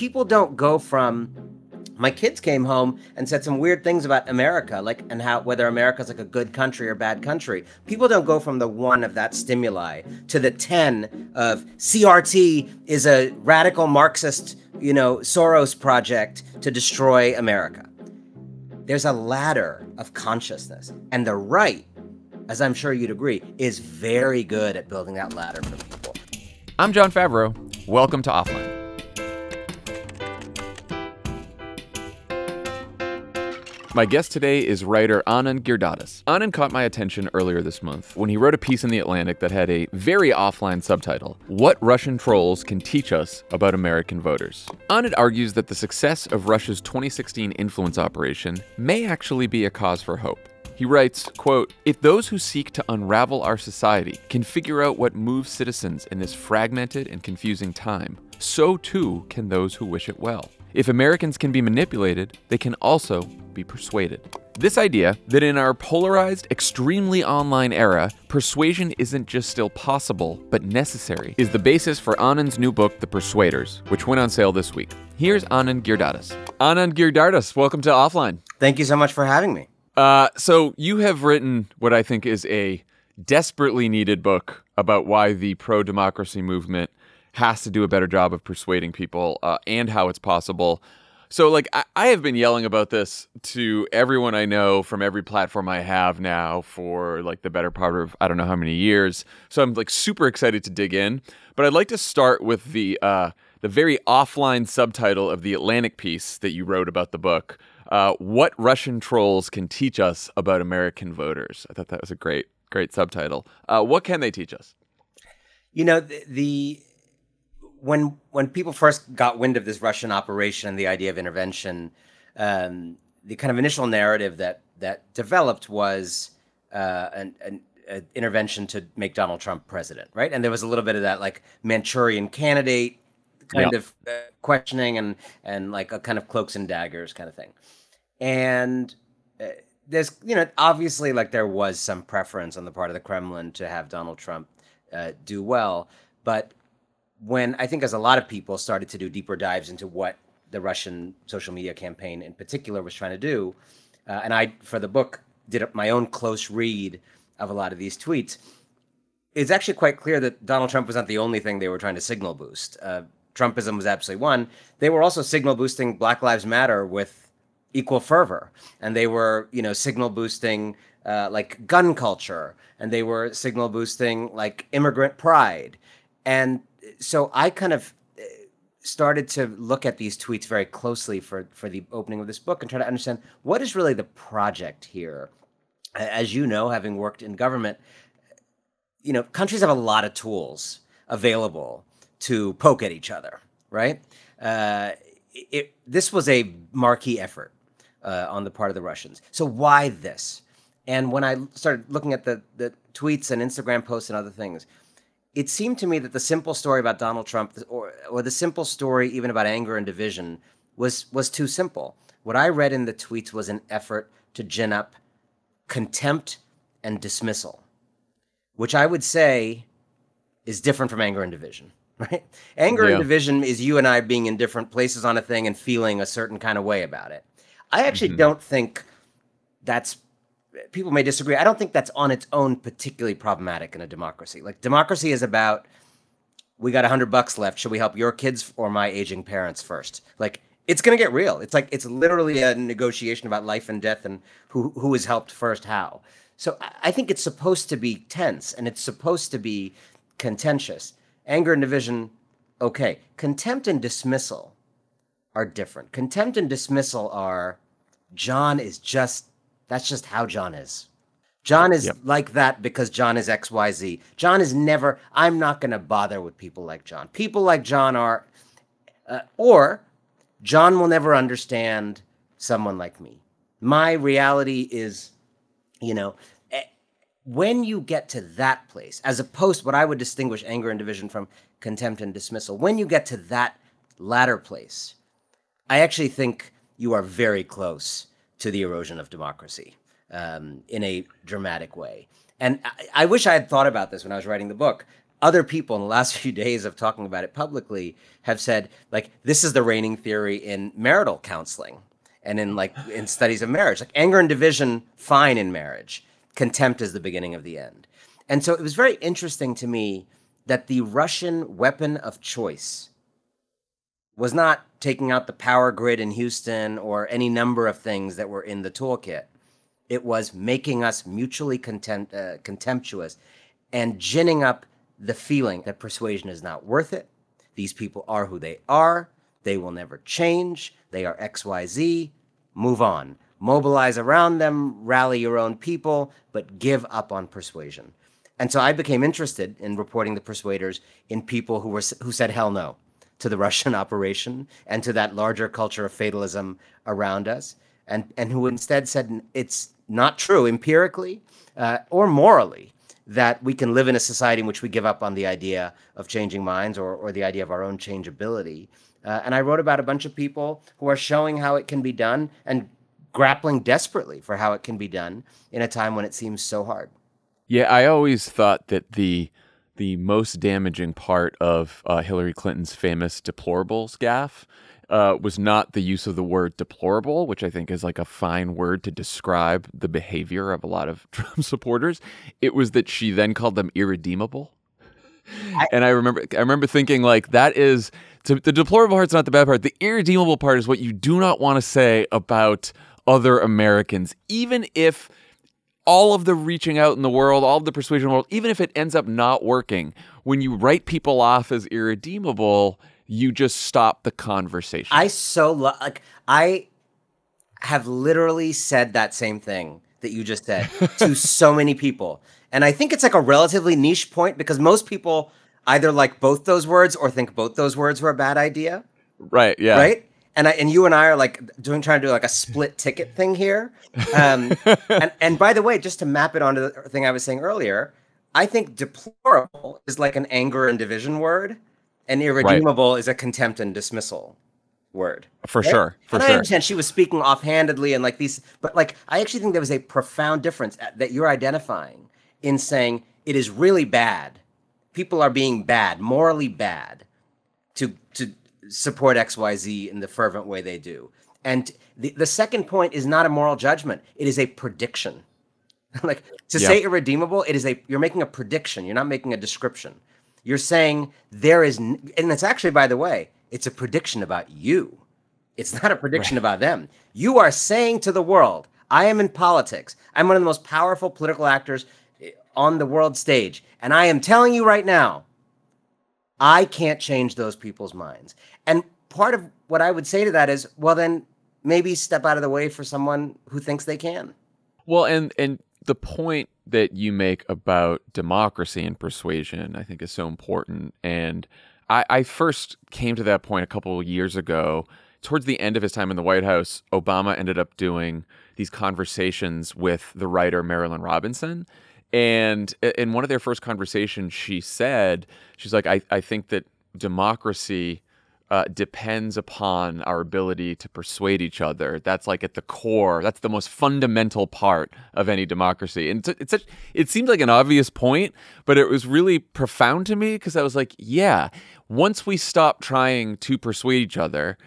people don't go from, my kids came home and said some weird things about America, like, and how, whether America's like a good country or bad country. People don't go from the 1 of that stimuli to the 10 of CRT is a radical Marxist, Soros project to destroy America. There's a ladder of consciousness, and the right, as I'm sure you'd agree, is very good at building that ladder for people. I'm Jon Favreau. Welcome to Offline. My guest today is writer Anand Giridharadas. Anand caught my attention earlier this month when he wrote a piece in The Atlantic that had a very offline subtitle, What Russian Trolls Can Teach Us About American Voters. Anand argues that the success of Russia's 2016 influence operation may actually be a cause for hope. He writes, quote, "If those who seek to unravel our society can figure out what moves citizens in this fragmented and confusing time, so too can those who wish it well. If Americans can be manipulated, they can also be persuaded." This idea that in our polarized, extremely online era, persuasion isn't just still possible, but necessary, is the basis for Anand's new book, The Persuaders, which went on sale this week. Here's Anand Giridharadas. Anand Giridharadas, welcome to Offline. Thank you so much for having me. So you have written what I think is a desperately needed book about why the pro-democracy movement has to do a better job of persuading people and how it's possible. So, I have been yelling about this to everyone I know from every platform I have now for, the better part of I don't know how many years. So I'm, super excited to dig in. But I'd like to start with the very offline subtitle of the Atlantic piece that you wrote about the book, What Russian Trolls Can Teach Us About American Voters. I thought that was a great subtitle. What can they teach us? When people first got wind of this Russian operation and the idea of intervention, the kind of initial narrative that developed was an intervention to make Donald Trump president, right? And there was a little bit of that Manchurian candidate kind of questioning and a kind of cloaks and daggers kind of thing. And there's, obviously there was some preference on the part of the Kremlin to have Donald Trump do well, but when I think as a lot of people started to do deeper dives into what the Russian social media campaign in particular was trying to do, and I, for the book, did my own close read of a lot of these tweets, it's actually quite clear that Donald Trump was not the only thing they were trying to signal boost. Trumpism was absolutely one. They were also signal boosting Black Lives Matter with equal fervor. And they were, signal boosting gun culture. And they were signal boosting immigrant pride. And so I kind of started to look at these tweets very closely for the opening of this book and try to understand what is really the project here. As you know, having worked in government, countries have a lot of tools available to poke at each other, right? This was a marquee effort on the part of the Russians. So why this? And when I started looking at the tweets and Instagram posts and other things, it seemed to me that the simple story about Donald Trump, or the simple story even about anger and division, was too simple. What I read in the tweets was an effort to gin up contempt and dismissal, which I would say is different from anger and division, right? Anger and division is you and I being in different places on a thing and feeling a certain kind of way about it. I actually don't think that's, people may disagree, I don't think that's on its own particularly problematic in a democracy. Democracy is about, we got $100 left, should we help your kids or my aging parents first? It's going to get real. It's literally a negotiation about life and death and who is helped first, how. So I think it's supposed to be tense and it's supposed to be contentious. Anger and division, okay. Contempt and dismissal are different. Contempt and dismissal are, that's just how John is. John is like that because John is XYZ. John is never, I'm not going to bother with people like John. People like John are, or John will never understand someone like me. My reality is, when you get to that place, as opposed to what I would distinguish anger and division from contempt and dismissal, when you get to that latter place, I actually think you are very close to the erosion of democracy in a dramatic way. And I wish I had thought about this when I was writing the book. other people in the last few days of talking about it publicly have said, like, this is the reigning theory in marital counseling and in studies of marriage. Like, anger and division, fine in marriage. Contempt is the beginning of the end. And so it was very interesting to me that the Russian weapon of choice was not taking out the power grid in Houston or any number of things that were in the toolkit. It was making us mutually contemptuous and ginning up the feeling that persuasion is not worth it. These people are who they are. They will never change. They are XYZ. Move on. Mobilize around them, rally your own people, but give up on persuasion. And so I became interested in reporting the persuaders in people who said hell no to the Russian operation and to that larger culture of fatalism around us, and who instead said it's not true empirically or morally that we can live in a society in which we give up on the idea of changing minds or the idea of our own changeability. And I wrote about a bunch of people who are showing how it can be done and grappling desperately for how it can be done in a time when it seems so hard. Yeah, I always thought that the most damaging part of Hillary Clinton's famous deplorables gaffe was not the use of the word deplorable, which I think is like a fine word to describe the behavior of a lot of Trump supporters. It was that she then called them irredeemable. And I remember thinking, like, that is, the deplorable part's not the bad part. The irredeemable part is what you do not want to say about other Americans, even if all of the reaching out in the world, all of the persuasion in the world, even if it ends up not working, when you write people off as irredeemable, you just stop the conversation. I have literally said that same thing that you just said to so many people. And I think it's like a relatively niche point because most people either like both those words or think both those words were a bad idea. Right, yeah. Right? And you and I are like trying to do like a split ticket thing here. And by the way, just to map it onto the thing I was saying earlier, I think deplorable is like an anger and division word, and irredeemable is a contempt and dismissal word. For sure. I understand she was speaking offhandedly and like these, but like I actually think there was a profound difference that you're identifying in saying it is really bad. People are being bad, morally bad, to support XYZ in the fervent way they do. And the second point is not a moral judgment. It is a prediction. Like say irredeemable, you're making a prediction. You're not making a description. You're saying and it's actually, by the way, it's a prediction about you. It's not a prediction about them. You are saying to the world, I am in politics. I'm one of the most powerful political actors on the world stage. And I am telling you right now, I can't change those people's minds. And part of what I would say to that is, well, then maybe step out of the way for someone who thinks they can. Well, and the point that you make about democracy and persuasion, I think, is so important. And I first came to that point a couple of years ago. Towards the end of his time in the White House, Obama ended up doing these conversations with the writer Marilyn Robinson. And in one of their first conversations, she's like, I think that democracy depends upon our ability to persuade each other. That's like at the core. That's the most fundamental part of any democracy. And it seemed like an obvious point, but it was really profound to me because I was like, yeah, once we stop trying to persuade each other,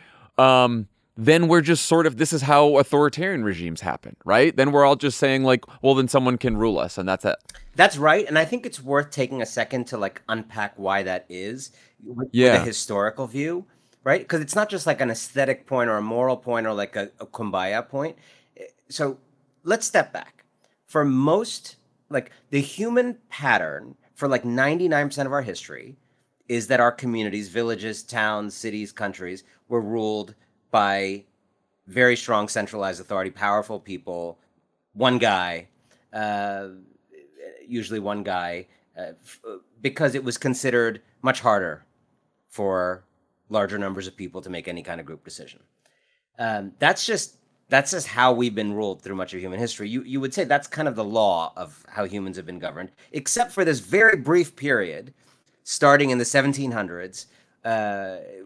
then we're just this is how authoritarian regimes happen, right? Then we're all just saying like, well, then someone can rule us and that's it. That's right. And I think it's worth taking a second to like unpack why that is with a historical view, right? Because it's not just like an aesthetic point or a moral point or like a kumbaya point. So let's step back. For most, like the human pattern for like 99% of our history is that our communities, villages, towns, cities, countries were ruled by very strong centralized authority, powerful people, one guy, usually one guy, because it was considered much harder for larger numbers of people to make any kind of group decision. That's just how we've been ruled through much of human history. You would say that's kind of the law of how humans have been governed, except for this very brief period starting in the 1700s,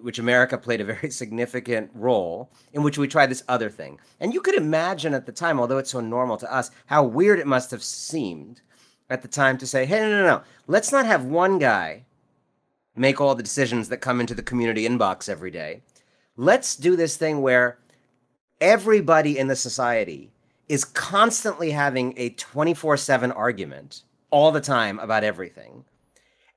which America played a very significant role, in which we tried this other thing. And you could imagine at the time, although it's so normal to us, how weird it must have seemed at the time to say, hey, no. Let's not have one guy make all the decisions that come into the community inbox every day. Let's do this thing where everybody in the society is constantly having a 24/7 argument all the time about everything.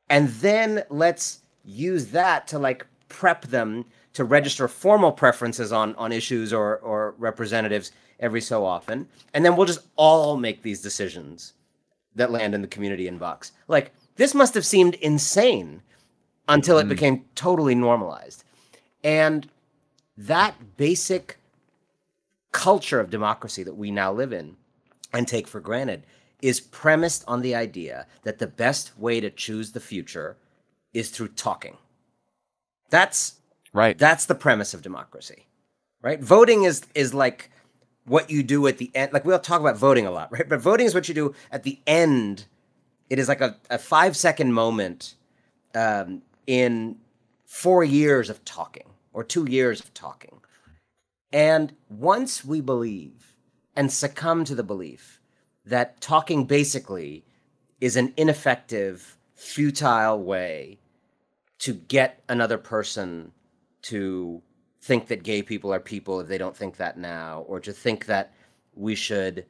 And then let's use that to like prep them to register formal preferences on issues or representatives every so often. And then we'll just all make these decisions that land in the community inbox. Like, this must have seemed insane until it became totally normalized. And that basic culture of democracy that we now live in and take for granted is premised on the idea that the best way to choose the future is through talking. That's right. That's the premise of democracy, right? Voting is like what you do at the end. Like, we'll talk about voting a lot, right? But voting is what you do at the end. It is like a 5-second moment in 4 years of talking or 2 years of talking. And once we believe and succumb to the belief that talking basically is an ineffective, futile way to get another person to think that gay people are people if they don't think that now, or to think that we should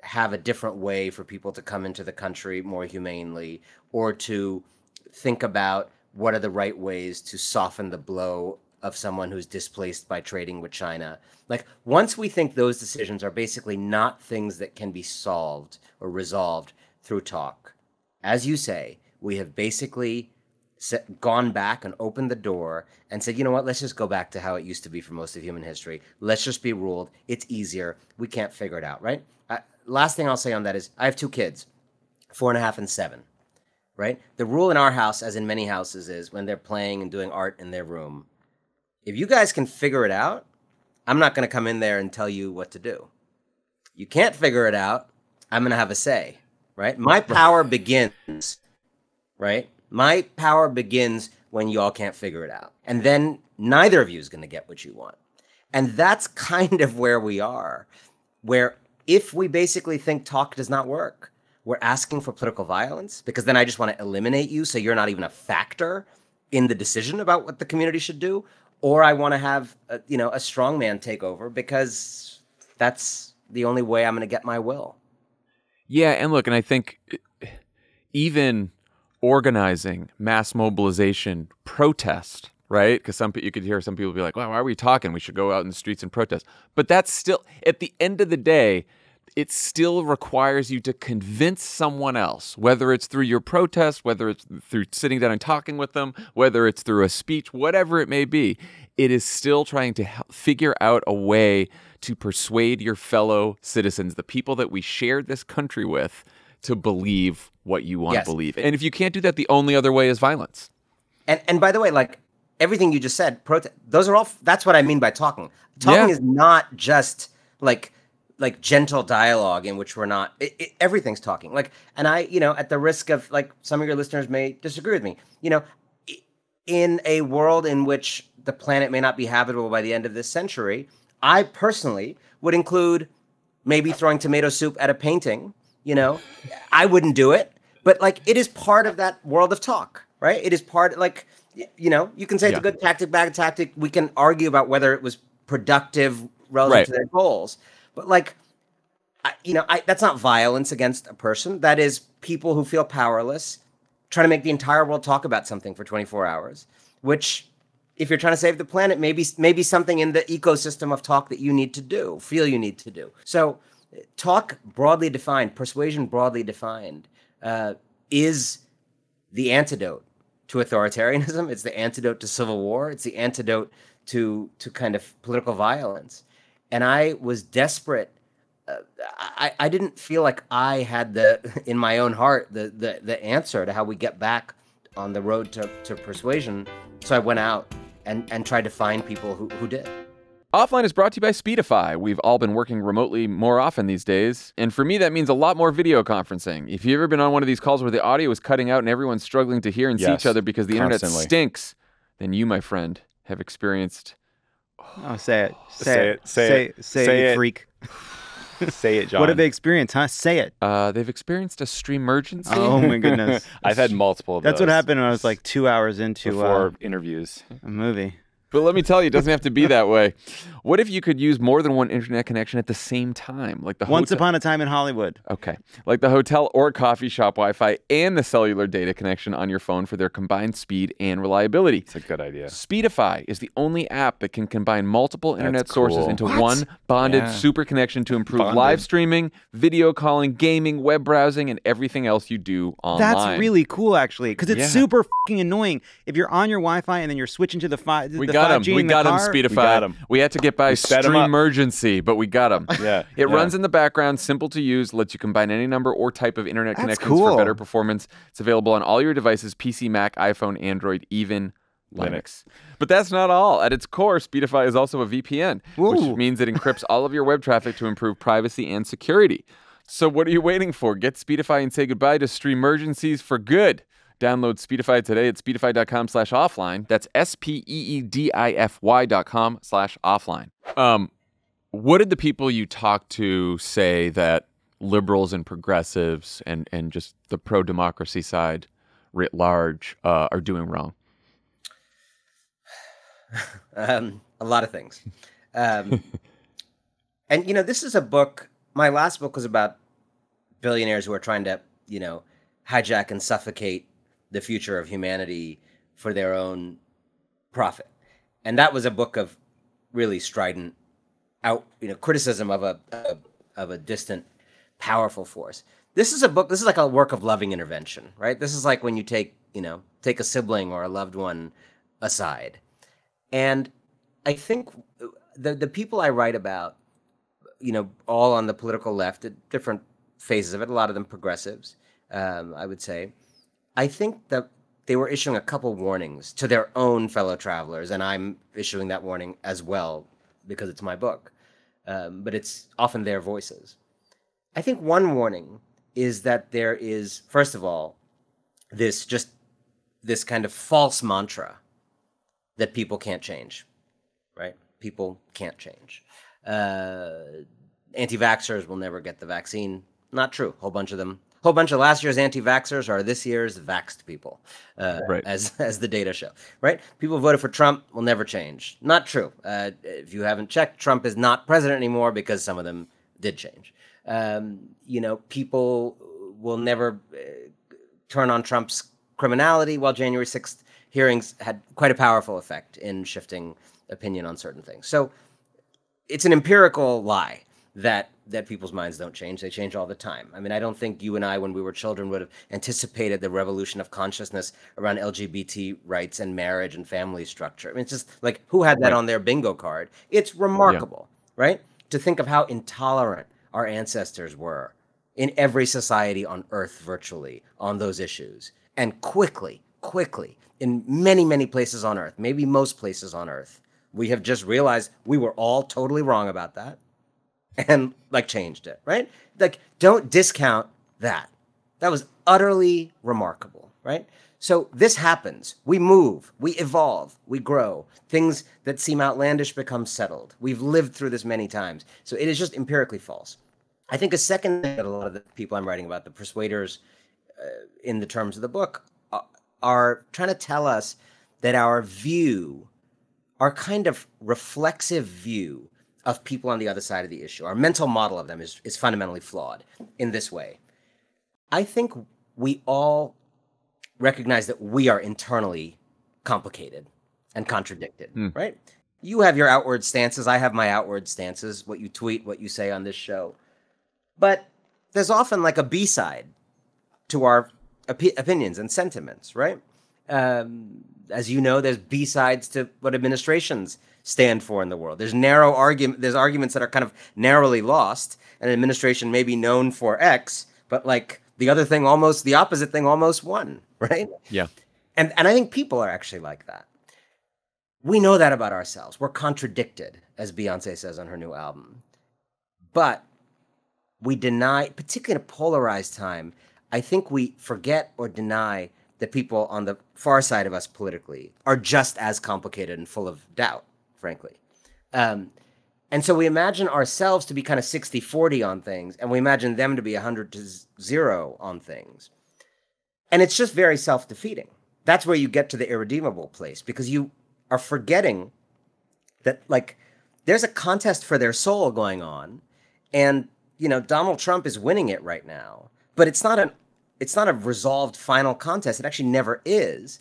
have a different way for people to come into the country more humanely, or to think about what are the right ways to soften the blow of someone who's displaced by trading with China. Like, once we think those decisions are basically not things that can be solved or resolved through talk, as you say, we have basically gone back and opened the door and said, you know what, let's just go back to how it used to be for most of human history. Let's just be ruled. It's easier. We can't figure it out, right? Last thing I'll say on that is I have 2 kids, 4.5 and 7, right? The rule in our house, as in many houses, is when they're playing and doing art in their room, if you guys can figure it out, I'm not going to come in there and tell you what to do. You can't figure it out, I'm going to have a say, right? My power begins, right? My power begins when you all can't figure it out. And then neither of you is going to get what you want. And that's kind of where we are, where if we basically think talk does not work, we're asking for political violence, because then I just want to eliminate you so you're not even a factor in the decision about what the community should do. Or I want to have a strongman take over, because that's the only way I'm going to get my will. Yeah, and look, and I think even organizing, mass mobilization, protest, right? Because you could hear some people be like, well, why are we talking? We should go out in the streets and protest. But that's still, at the end of the day, it still requires you to convince someone else, whether it's through your protest, whether it's through sitting down and talking with them, whether it's through a speech, whatever it may be. It is still trying to figure out a way to persuade your fellow citizens, the people that we shared this country with, to believe what you want to believe. And if you can't do that, the only other way is violence. And by the way, like everything you just said, those are all, that's what I mean by talking. Talking is not just like gentle dialogue in which we're not, everything's talking. Like, and I, at the risk of, like, some of your listeners may disagree with me, in a world in which the planet may not be habitable by the end of this century, I personally would include maybe throwing tomato soup at a painting. I wouldn't do it, but like, it is part of that world of talk, right? It is part, like, you can say it's a good tactic, bad tactic. We can argue about whether it was productive relative to their goals. But like, that's not violence against a person. That is people who feel powerless trying to make the entire world talk about something for 24 hours, which, if you're trying to save the planet, maybe something in the ecosystem of talk that you need to do, feel you need to do. So talk broadly defined, persuasion broadly defined, is the antidote to authoritarianism. It's the antidote to civil war. It's the antidote to kind of political violence. And I was desperate. I didn't feel like I had in my own heart, the answer to how we get back on the road to persuasion. So I went out and tried to find people who did. Offline is brought to you by Speedify. We've all been working remotely more often these days. And for me, that means a lot more video conferencing. If you've ever been on one of these calls where the audio is cutting out and everyone's struggling to hear and see each other because the internet stinks, then you, my friend, have experienced... Oh, say it. Say it, freak. Say it, Jon. What have they experienced, huh? Say it. They've experienced a streamergency. Oh, my goodness. I've had multiple of That's those what happened when I was like 2 hours into before interviews. a movie. But let me tell you, it doesn't have to be that way. What if you could use more than one internet connection at the same time? Like the Once upon a time in Hollywood. Okay. Like the hotel or coffee shop Wi-Fi and the cellular data connection on your phone for their combined speed and reliability. It's a good idea. Speedify is the only app that can combine multiple internet That's sources cool. into one bonded super connection to improve live streaming, video calling, gaming, web browsing, and everything else you do online. That's really cool, actually, because it's super fucking annoying if you're on your Wi-Fi and then you're switching to the 5G We got him. We got him, Speedify. We got him. We had to get by streamergency, but we got him. Yeah. It runs in the background, simple to use, lets you combine any number or type of internet connections for cool. better performance. It's available on all your devices, PC, Mac, iPhone, Android, even Linux. But that's not all. At its core, Speedify is also a VPN, which means it encrypts all of your web traffic to improve privacy and security. So what are you waiting for? Get Speedify and say goodbye to streamergencies for good. Download Speedify today at speedify.com/offline. That's SPEEDIFY.com/offline. What did the people you talked to say that liberals and progressives and just the pro-democracy side writ large are doing wrong? A lot of things. And, you know, this is a book. My last book was about billionaires who are trying to, you know, hijack and suffocate the future of humanity for their own profit. And that was a book of really strident criticism of a distant, powerful force. This is a book, this is like a work of loving intervention, right? This is like when you take a sibling or a loved one aside. And I think the people I write about, you know, all on the political left at different phases of it, a lot of them progressives, I would say, I think that they were issuing a couple warnings to their own fellow travelers, and I'm issuing that warning as well because it's my book, but it's often their voices. I think one warning is that there is, first of all, this kind of false mantra that people can't change, right? People can't change. Anti-vaxxers will never get the vaccine. Not true. Whole bunch of last year's anti-vaxxers are this year's vaxxed people, as the data show, right? People who voted for Trump will never change. Not true. If you haven't checked, Trump is not president anymore because some of them did change. You know, people will never turn on Trump's criminality, while January 6th hearings had quite a powerful effect in shifting opinion on certain things. So it's an empirical lie that people's minds don't change. They change all the time. I mean, I don't think you and I, when we were children, would have anticipated the revolution of consciousness around LGBT rights and marriage and family structure. I mean, it's just like, who had that on their bingo card? It's remarkable, right? To think of how intolerant our ancestors were in every society on Earth virtually on those issues. And quickly, in many, many places on Earth, maybe most places on Earth, we have just realized we were all totally wrong about that and like changed it, right? Like, don't discount that. That was utterly remarkable, right? So this happens. We move, we evolve, we grow. Things that seem outlandish become settled. We've lived through this many times. So it is just empirically false. I think a second thing that a lot of the people I'm writing about, the persuaders in the terms of the book, are trying to tell us that our view, our kind of reflexive view of people on the other side of the issue, our mental model of them is fundamentally flawed in this way. I think we all recognize that we are internally complicated and contradicted, right? You have your outward stances. I have my outward stances, what you tweet, what you say on this show. But there's often like a B-side to our opinions and sentiments, right? As you know, there's B-sides to what administrations stand for in the world. There's arguments that are kind of narrowly lost. An administration may be known for X, but like the opposite thing almost won, right? Yeah. And I think people are actually like that. We know that about ourselves. We're contradicted, as Beyonce says on her new album. But we deny, particularly in a polarized time, I think we forget or deny that people on the far side of us politically are just as complicated and full of doubt, frankly. And And so we imagine ourselves to be kind of 60-40 on things, and we imagine them to be 100-0 on things. And it's just very self-defeating. That's where you get to the irredeemable place, because you are forgetting that, like, there's a contest for their soul going on, and, you know, Donald Trump is winning it right now, but it's not a resolved final contest. It actually never is.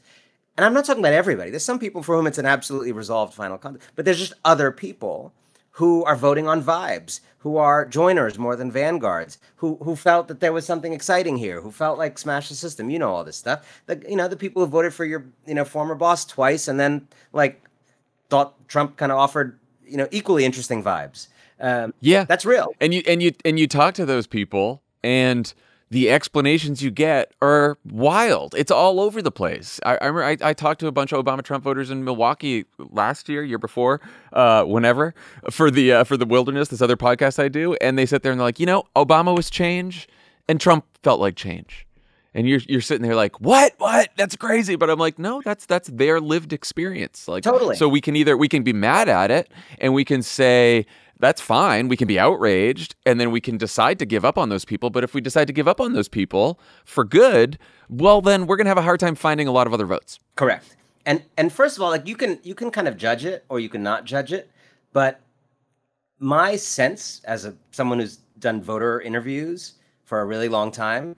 And I'm not talking about everybody. There's some people for whom it's an absolutely resolved final contest, but there's just other people who are voting on vibes, who are joiners more than vanguards, who felt that there was something exciting here, who felt like smash the system, you know, all this stuff. The people who voted for your, you know, former boss twice and then, like, thought Trump kind of offered, you know, equally interesting vibes. Yeah, that's real. And you talk to those people, and the explanations you get are wild. It's all over the place. I remember I talked to a bunch of Obama Trump voters in Milwaukee last year before, whenever, for the Wilderness, this other podcast I do, and they sit there and they're like, you know, Obama was change, and Trump felt like change. And you're sitting there like, what? That's crazy. But I'm like, no, that's their lived experience. Like, totally. So we can be mad at it, and we can say, that's fine. We can be outraged, and then we can decide to give up on those people. But if we decide to give up on those people for good, well, then we're going to have a hard time finding a lot of other votes. Correct. And first of all, like, you can kind of judge it or you can not judge it. But my sense as someone who's done voter interviews for a really long time,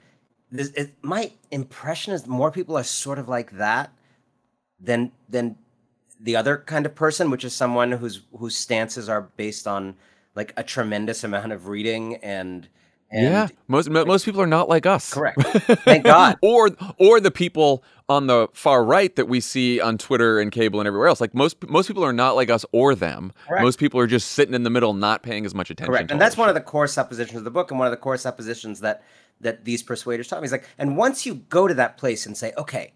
my impression is more people are sort of like that than the other kind of person, which is someone whose stances are based on, like, a tremendous amount of reading and yeah, most people are not like us. Correct. Thank God. or the people on the far right that we see on Twitter and cable and everywhere else. Like, most people are not like us or them. Correct. Most people are just sitting in the middle, not paying as much attention. Correct. And that's one of the core suppositions of the book, and one of the core suppositions that these persuaders taught me. Is like, and once you go to that place and say, okay,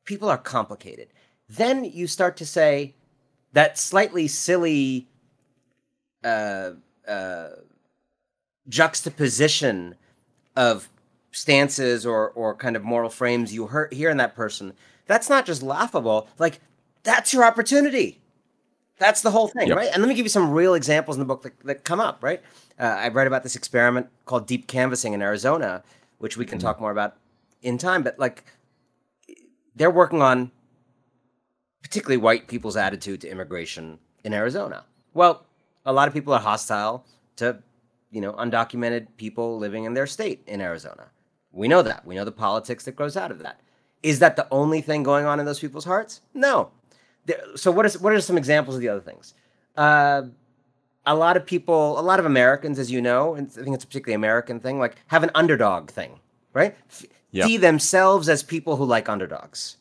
people are complicated, then you start to say that slightly silly juxtaposition of stances or kind of moral frames you hear in that person. That's not just laughable. Like, that's your opportunity. That's the whole thing, right? And let me give you some real examples in the book that come up, right? I read about this experiment called deep canvassing in Arizona, which we can talk more about in time. But, like, they're working on particularly white people's attitude to immigration in Arizona. Well, a lot of people are hostile to, you know, undocumented people living in their state in Arizona. We know that. We know the politics that grows out of that. Is that the only thing going on in those people's hearts? No. So what are some examples of the other things? A lot of Americans, as you know, and I think it's a particularly American thing, like, have an underdog thing, right? See themselves as people who like underdogs,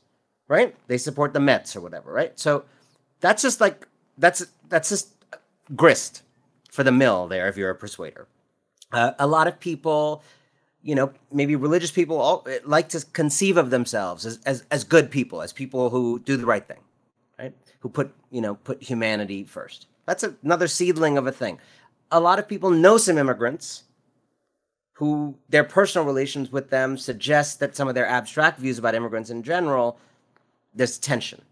right? They support the Mets or whatever, right? So that's just like, that's just grist for the mill there if you're a persuader. A lot of people, you know, maybe religious people, all like to conceive of themselves as good people, as people who do the right thing, right? Who put humanity first. That's another seedling of a thing. A lot of people know some immigrants who their personal relations with them suggest that some of their abstract views about immigrants in general, there's tension,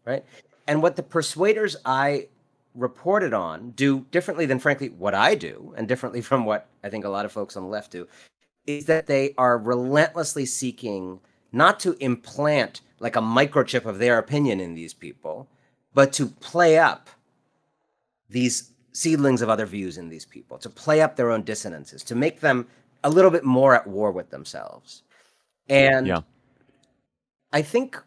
right? And what the persuaders I reported on do differently than, frankly, what I do, and differently from what I think a lot of folks on the left do, is that they are relentlessly seeking not to implant like a microchip of their opinion in these people, but to play up these seedlings of other views in these people, to play up their own dissonances, to make them a little bit more at war with themselves. And I think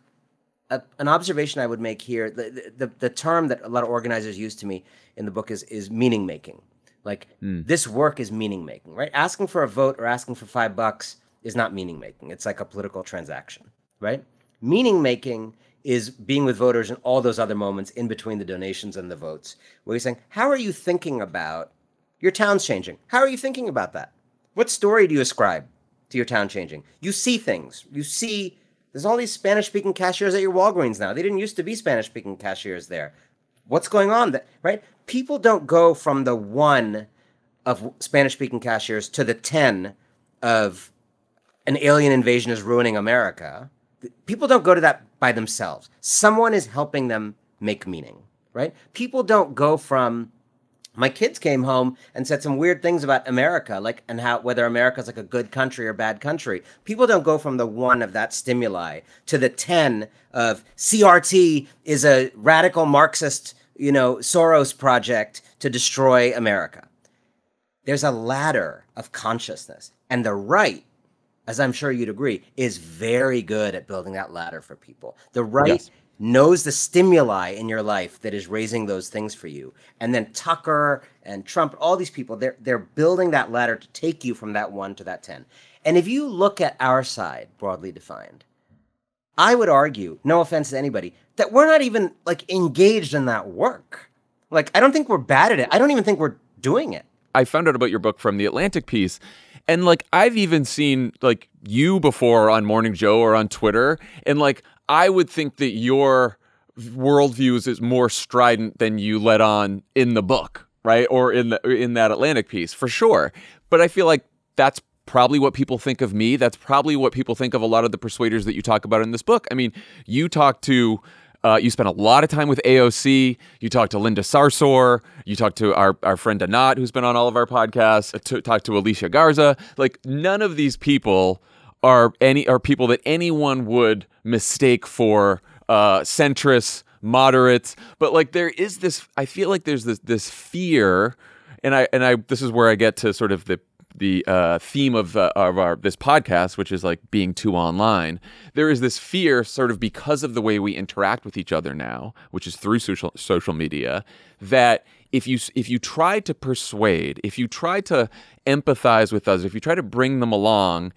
an observation I would make here, the term that a lot of organizers use to me in the book is meaning making. Like, this work is meaning making, right? Asking for a vote or asking for $5 is not meaning making. It's like a political transaction, right? Meaning making is being with voters in all those other moments in between the donations and the votes, where you're saying, how are you thinking about your town's changing? How are you thinking about that? What story do you ascribe to your town changing? You see things. You see there's all these Spanish-speaking cashiers at your Walgreens now. They didn't used to be Spanish-speaking cashiers there. What's going on there, right? People don't go from the 1 of Spanish-speaking cashiers to the 10 of an alien invasion is ruining America. People don't go to that by themselves. Someone is helping them make meaning, right? People don't go from my kids came home and said some weird things about America, like, and how, whether America's like a good country or bad country. People don't go from the 1 of that stimuli to the 10 of CRT is a radical Marxist, Soros project to destroy America. There's a ladder of consciousness, and the right, as I'm sure you'd agree, is very good at building that ladder for people. The right Yes. knows the stimuli in your life that is raising those things for you. And then Tucker and Trump, all these people, they're building that ladder to take you from that 1 to that 10. And if you look at our side, broadly defined, I would argue, no offense to anybody, that we're not even like engaged in that work. Like, I don't think we're bad at it. I don't even think we're doing it. I found out about your book from the Atlantic piece. And like, I've even seen like you before on Morning Joe or on Twitter. And like, I would think that your worldview is more strident than you let on in the book, right? Or in that Atlantic piece, for sure. But I feel like that's probably what people think of me. That's probably what people think of a lot of the persuaders that you talk about in this book. I mean, you spent a lot of time with AOC. You talked to Linda Sarsour. You talked to our friend Anat, who's been on all of our podcasts. Talked to Alicia Garza. Like, none of these people are people that anyone would mistake for centrists, moderates. But like, there is this. I feel like there's this fear, and I this is where I get to sort of the theme of this podcast, which is like being too online. There is this fear, sort of because of the way we interact with each other now, which is through social media, that if you try to persuade, if you try to empathize with others, if you try to bring them along,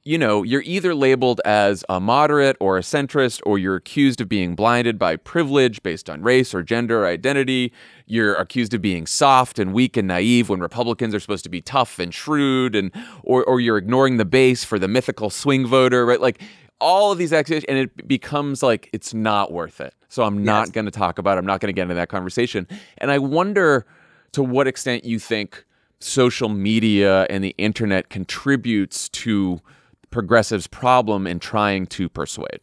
you're either labeled as a moderate or a centrist, or you're accused of being blinded by privilege based on race or gender or identity. You're accused of being soft and weak and naive when Republicans are supposed to be tough and shrewd, or you're ignoring the base for the mythical swing voter, right? Like, all of these accusations, and it becomes like it's not worth it. So I'm not going to talk about it. I'm not going to get into that conversation. And I wonder to what extent you think social media and the internet contributes to progressives' problem in trying to persuade.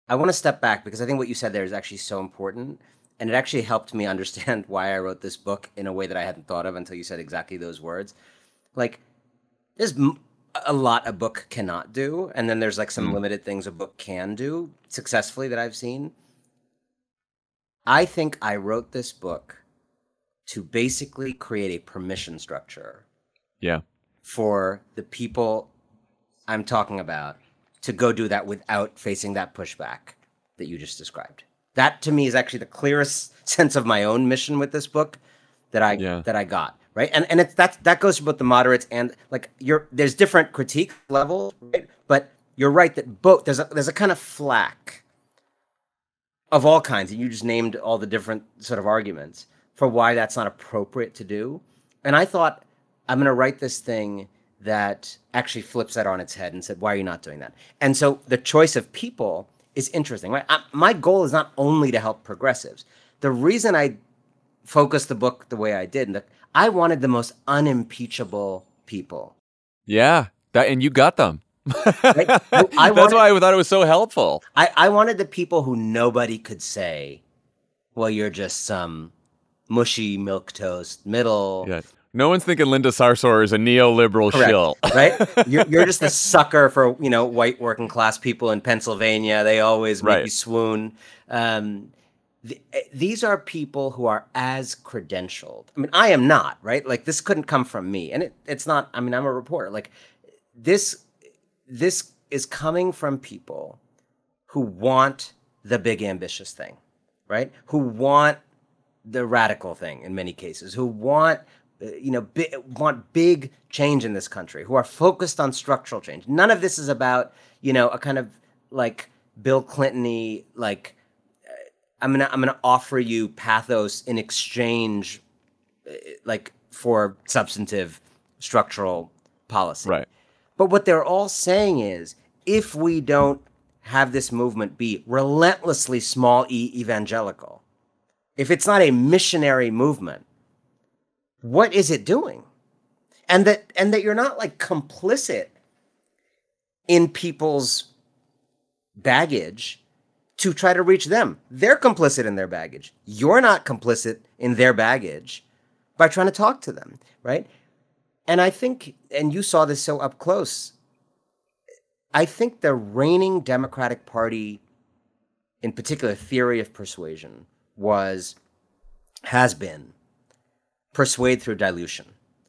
I want to step back because I think what you said there is actually so important. And it actually helped me understand why I wrote this book in a way that I hadn't thought of until you said exactly those words. Like, there's a lot a book cannot do. And then there's like some limited things a book can do successfully that I've seen. I think I wrote this book to basically create a permission structure. Yeah. For the people I'm talking about to go do that without facing that pushback that you just described. That to me is actually the clearest sense of my own mission with this book that I got, right? And it's that goes for both the moderates and like there's different critique levels, right? But you're right that both there's a kind of flack of all kinds, and you just named all the different sort of arguments for why that's not appropriate to do. And I thought, I'm going to write this thing that actually flips that on its head and said, why are you not doing that? And so the choice of people is interesting, right? My goal is not only to help progressives. The reason I focused the book the way I did, I wanted the most unimpeachable people. Yeah, and you got them. Right? That's why I thought it was so helpful. I wanted the people who nobody could say, well, you're just some mushy milquetoast middle. Yes. No one's thinking Linda Sarsour is a neoliberal shill. Right? You're just a sucker for, white working class people in Pennsylvania. They always make you swoon. These are people who are as credentialed. I mean, I am not, right? Like, this couldn't come from me. And it's not, I mean, I'm a reporter. Like, this is coming from people who want the big ambitious thing, right? Who want the radical thing in many cases, who want big change in this country, who are focused on structural change. None of this is about, a kind of like Bill Clinton-y, like, I'm gonna offer you pathos in exchange, like, for substantive structural policy. Right. But what they're all saying is, if we don't have this movement be relentlessly small e evangelical, if it's not a missionary movement, what is it doing? And that you're not like complicit in people's baggage to try to reach them. They're complicit in their baggage. You're not complicit in their baggage by trying to talk to them, right? And I think, and you saw this so up close, I think the reigning Democratic Party, in particular, theory of persuasion has been persuade through dilution.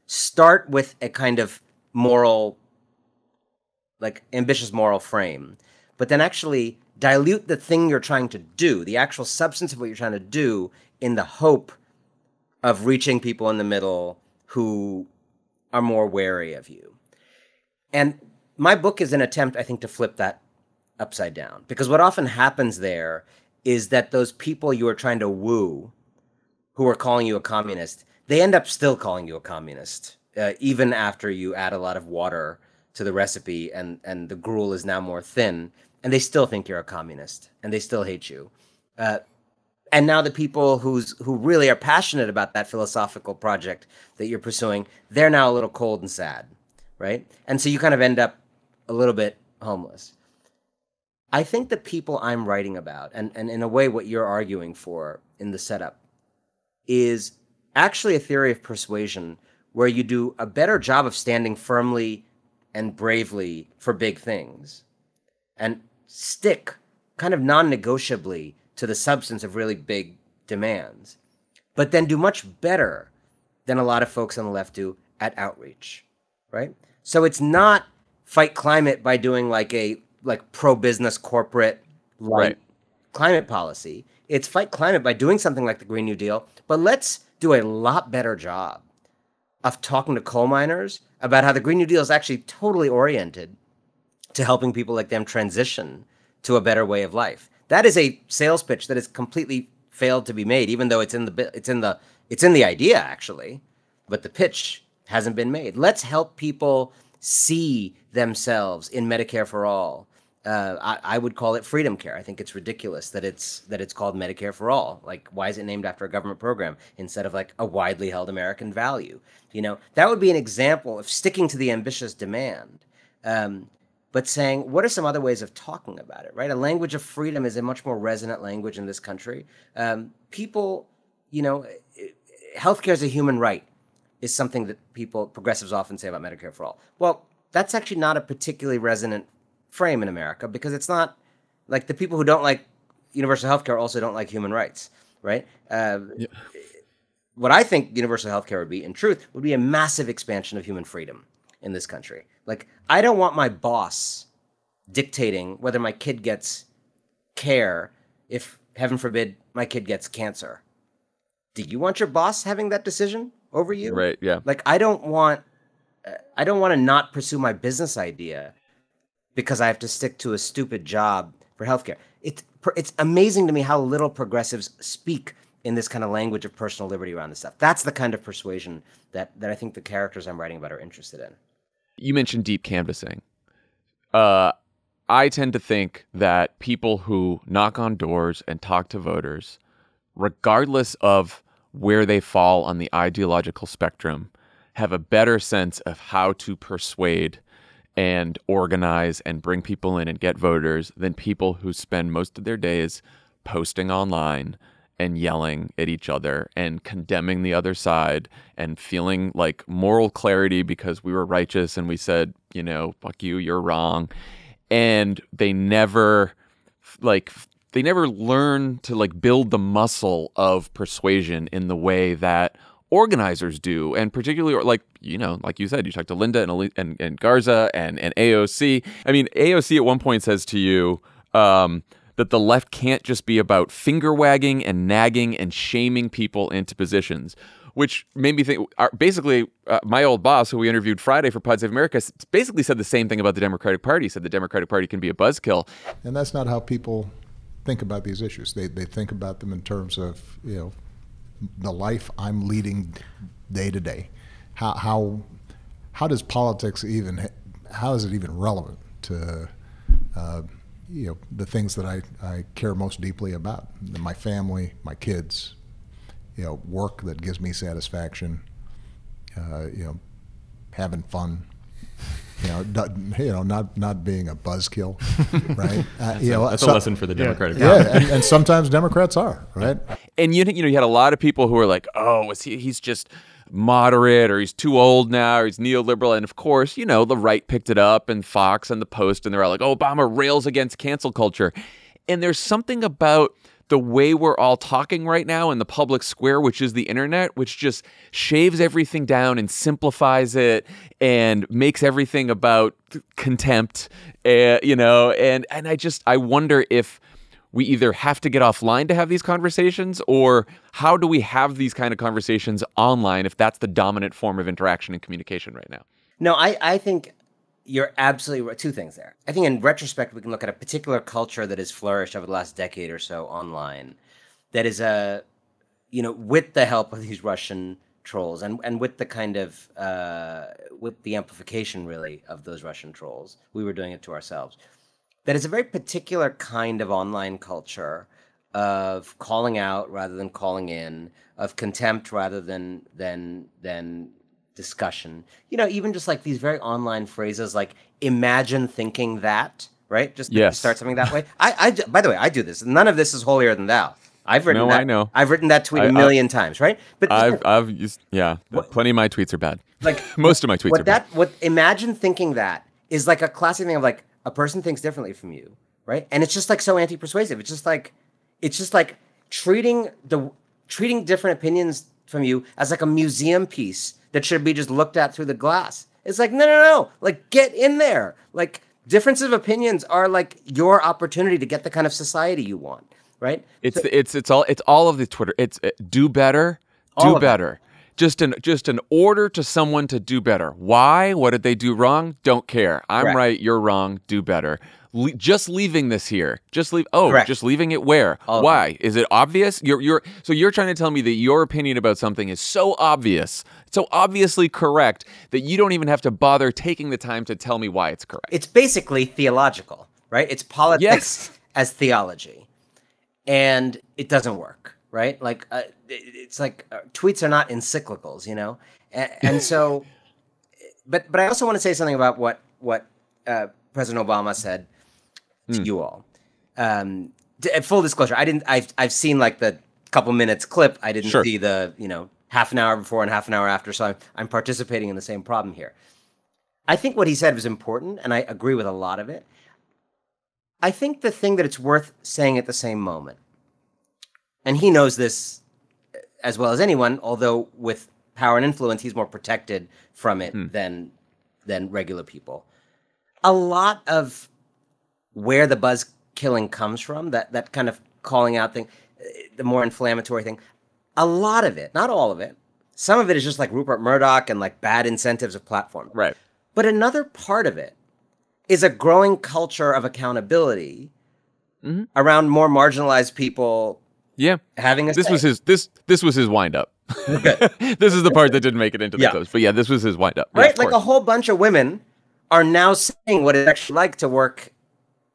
Start with a kind of moral, like ambitious moral frame, but then actually dilute the thing you're trying to do, the actual substance of what you're trying to do, in the hope of reaching people in the middle who are more wary of you. And my book is an attempt, I think, to flip that upside down. Because what often happens there is that those people you are trying to woo, who are calling you a communist, they end up still calling you a communist, even after you add a lot of water to the recipe and the gruel is now more thin, and they still think you're a communist, and they still hate you. And now the people who really are passionate about that philosophical project that you're pursuing, they're now a little cold and sad, right? And so you kind of end up a little bit homeless. I think the people I'm writing about, and in a way what you're arguing for in the setup, is actually a theory of persuasion where you do a better job of standing firmly and bravely for big things and stick kind of non-negotiably to the substance of really big demands, but then do much better than a lot of folks on the left do at outreach, right? So it's not fight climate by doing like pro-business corporate Right. climate policy. It's fight climate by doing something like the Green New Deal, but let's do a lot better job of talking to coal miners about how the Green New Deal is actually totally oriented to helping people like them transition to a better way of life. That is a sales pitch that has completely failed to be made, even though it's in the idea actually, but the pitch hasn't been made. Let's help people see themselves in Medicare for all. I would call it freedom care. I think it's ridiculous that it's called Medicare for all. Like, why is it named after a government program instead of like a widely held American value? You know, that would be an example of sticking to the ambitious demand. But saying, what are some other ways of talking about it, right? A language of freedom is a much more resonant language in this country. People, you know, healthcare is a human right is something that progressives often say about Medicare for all. Well, that's actually not a particularly resonant frame in America, because it's not like the people who don't like universal healthcare also don't like human rights, right? What I think universal healthcare would be, in truth, would be a massive expansion of human freedom in this country. Like, I don't want my boss dictating whether my kid gets care if, heaven forbid, my kid gets cancer. Do you want your boss having that decision over you? Right, yeah. Like, I don't want to not pursue my business idea because I have to stick to a stupid job for healthcare. It's amazing to me how little progressives speak in this kind of language of personal liberty around this stuff. That's the kind of persuasion that I think the characters I'm writing about are interested in. You mentioned deep canvassing. I tend to think that people who knock on doors and talk to voters, regardless of where they fall on the ideological spectrum, have a better sense of how to persuade and organize and bring people in and get voters than people who spend most of their days posting online and yelling at each other and condemning the other side and feeling like moral clarity because we were righteous and we said, you know, fuck you, you're wrong. And they never learn to like build the muscle of persuasion in the way that organizers do. And particularly, like, you know, like you said, you talked to Linda and Garza and AOC. I mean, AOC at one point says to you, that the left can't just be about finger wagging and nagging and shaming people into positions, which made me think, basically, my old boss, who we interviewed Friday for Pod Save America, basically said the same thing about the Democratic Party. He said the Democratic Party can be a buzzkill. And that's not how people think about these issues. They think about them in terms of, you know, the life I'm leading day to day. How does politics how is it even relevant to you know, the things that I care most deeply about? My family, my kids, you know, work that gives me satisfaction, you know, having fun, you know, not being a buzzkill, right? That's a lesson for the Democratic Party. Yeah, and sometimes Democrats are, right? And you had a lot of people who were like, oh, he's just moderate, or he's too old now, or he's neoliberal. And of course, the right picked it up, and Fox and the Post, and they're all like, oh, Obama rails against cancel culture. And there's something about the way we're all talking right now in the public square, which is the internet, which just shaves everything down and simplifies it and makes everything about contempt, and I wonder if we either have to get offline to have these conversations, or how do we have these kind of conversations online if that's the dominant form of interaction and communication right now? No, I think you're absolutely right. Two things there. I think in retrospect, we can look at a particular culture that has flourished over the last decade or so online that is with the help of these Russian trolls and with the kind of, with the amplification really of those Russian trolls. We were doing it to ourselves. That is a very particular kind of online culture of calling out rather than calling in, of contempt rather than discussion. Even just like these very online phrases like imagine thinking that, right? Just to start something that way. I by the way, I do this. None of this is holier than thou. I've written that. I know. I've written that tweet a million times, right? But I've used, plenty of my tweets are bad. Like most of my tweets are bad. What imagine thinking that is like a classic thing of like, a person thinks differently from you, right? And it's just like so anti-persuasive. It's just like treating different opinions from you as like a museum piece that should be just looked at through the glass. It's like, no. Like, get in there. Like, differences of opinions are like your opportunity to get the kind of society you want, right? It's all of the Twitter. It's do better, do better. Just an order to someone to do better. Why? What did they do wrong? Don't care. I'm right. You're wrong. Do better. Just leaving this here. Just leave. Oh, Correct. Just leaving it where? Why? Is it obvious? So you're trying to tell me that your opinion about something is so obvious, so obviously correct, that you don't even have to bother taking the time to tell me why it's correct. It's basically theological, right? It's politics as theology, and it doesn't work. Right? Like, it's like tweets are not encyclicals, And so, but I also want to say something about what President Obama said to you all. Full disclosure, I've seen like the couple minutes clip. I didn't see the, half an hour before and half an hour after. So I'm participating in the same problem here. I think what he said was important, and I agree with a lot of it. I think the thing that it's worth saying at the same moment, and he knows this as well as anyone, although with power and influence, he's more protected from it than regular people. A lot of where the buzz killing comes from, that kind of calling out thing, the more inflammatory thing, a lot of it, not all of it, some of it is just like Rupert Murdoch and like bad incentives of platform. Right. But another part of it is a growing culture of accountability around more marginalized people. Yeah, having a this was his wind up. This is the part that didn't make it into the post, but this was his wind up. Right, like a whole bunch of women are now saying what it's actually like to work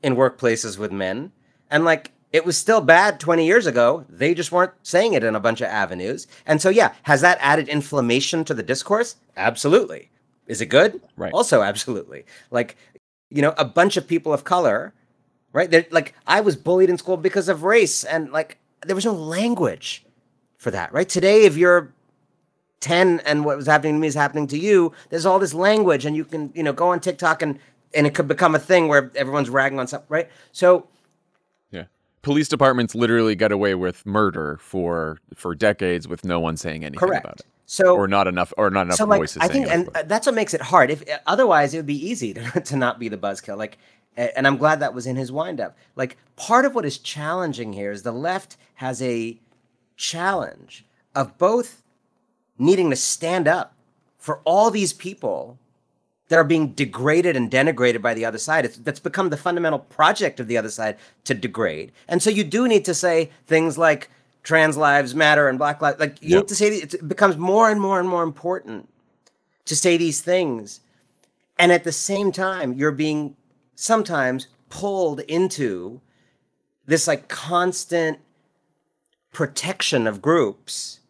in workplaces with men, and like it was still bad 20 years ago. They just weren't saying it in a bunch of avenues, and so has that added inflammation to the discourse? Absolutely. Is it good? Right. Also, absolutely. Like, a bunch of people of color, right? They're like, I was bullied in school because of race, and like. There was no language for that, right? Today, if you're 10 and what was happening to me is happening to you, there's all this language, and you can, go on TikTok and it could become a thing where everyone's ragging on something, right? So, police departments literally got away with murder for decades with no one saying anything about it. So, or not enough voices. I think, and that's what makes it hard. If otherwise, it would be easy to not be the buzzkill. Like. And I'm glad that was in his wind-up. Like, part of what is challenging here is the left has a challenge of both needing to stand up for all these people that are being degraded and denigrated by the other side. That's become the fundamental project of the other side, to degrade. And so you do need to say things like trans lives matter and black lives. Like, you need to say, it becomes more and more and more important to say these things. And at the same time, you're being sometimes pulled into this like constant protection of groups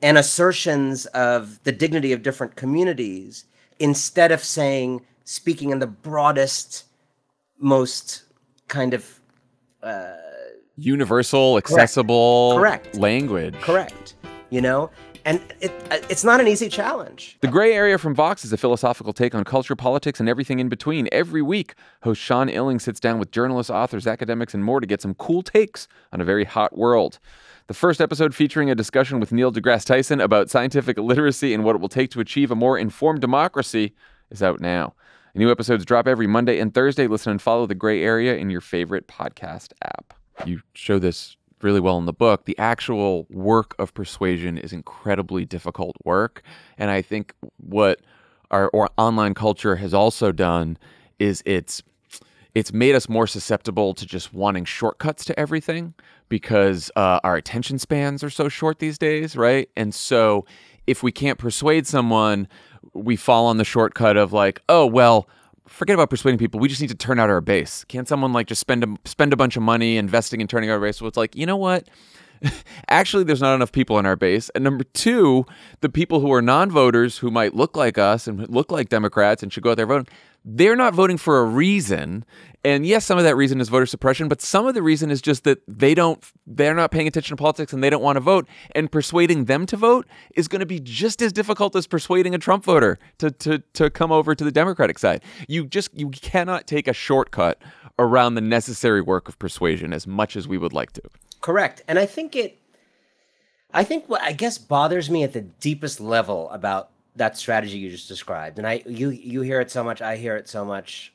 and assertions of the dignity of different communities, instead of speaking in the broadest, most kind of universal, accessible Correct. language. Correct. You know? And it's not an easy challenge. The Gray Area from Vox is a philosophical take on culture, politics, and everything in between. Every week, host Sean Illing sits down with journalists, authors, academics, and more to get some cool takes on a very hot world. The first episode, featuring a discussion with Neil deGrasse Tyson about scientific literacy and what it will take to achieve a more informed democracy, is out now. New episodes drop every Monday and Thursday. Listen and follow The Gray Area in your favorite podcast app. You show this really well in the book. The actual work of persuasion is incredibly difficult work. And I think what our online culture has also done is it's made us more susceptible to just wanting shortcuts to everything because our attention spans are so short these days, right? And so if we can't persuade someone, we fall on the shortcut of like, oh, well, forget about persuading people. We just need to turn out our base. Can't someone like just spend a bunch of money investing in turning out our base? So it's like, you know what? Actually, there's not enough people in our base. And number two, the people who are non-voters who might look like us and look like Democrats and should go out there voting, they're not voting for a reason. And yes, some of that reason is voter suppression, but some of the reason is just that they're not paying attention to politics and they don't want to vote. And persuading them to vote is going to be just as difficult as persuading a Trump voter to come over to the Democratic side. You cannot take a shortcut around the necessary work of persuasion as much as we would like to. Correct. And I think what I guess bothers me at the deepest level about that strategy you just described, and you hear it so much, I hear it so much.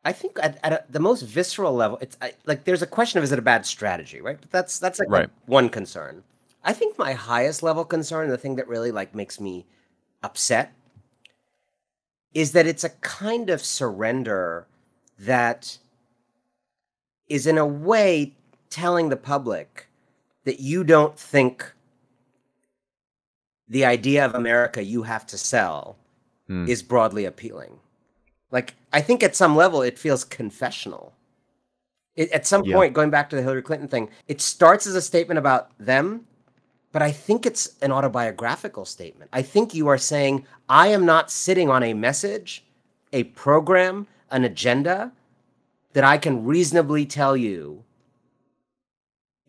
I think at the most visceral level, it's like there's a question of, is it a bad strategy, right? But that's like right. One concern. I think my highest level concern, the thing that really like makes me upset, is that it's a kind of surrender that is in a way telling the public that you don't think the idea of America you have to sell is broadly appealing. Like, I think at some level it feels confessional. At some point, going back to the Hillary Clinton thing, it starts as a statement about them, but I think it's an autobiographical statement. I think you are saying, I am not sitting on a message, a program, an agenda that I can reasonably tell you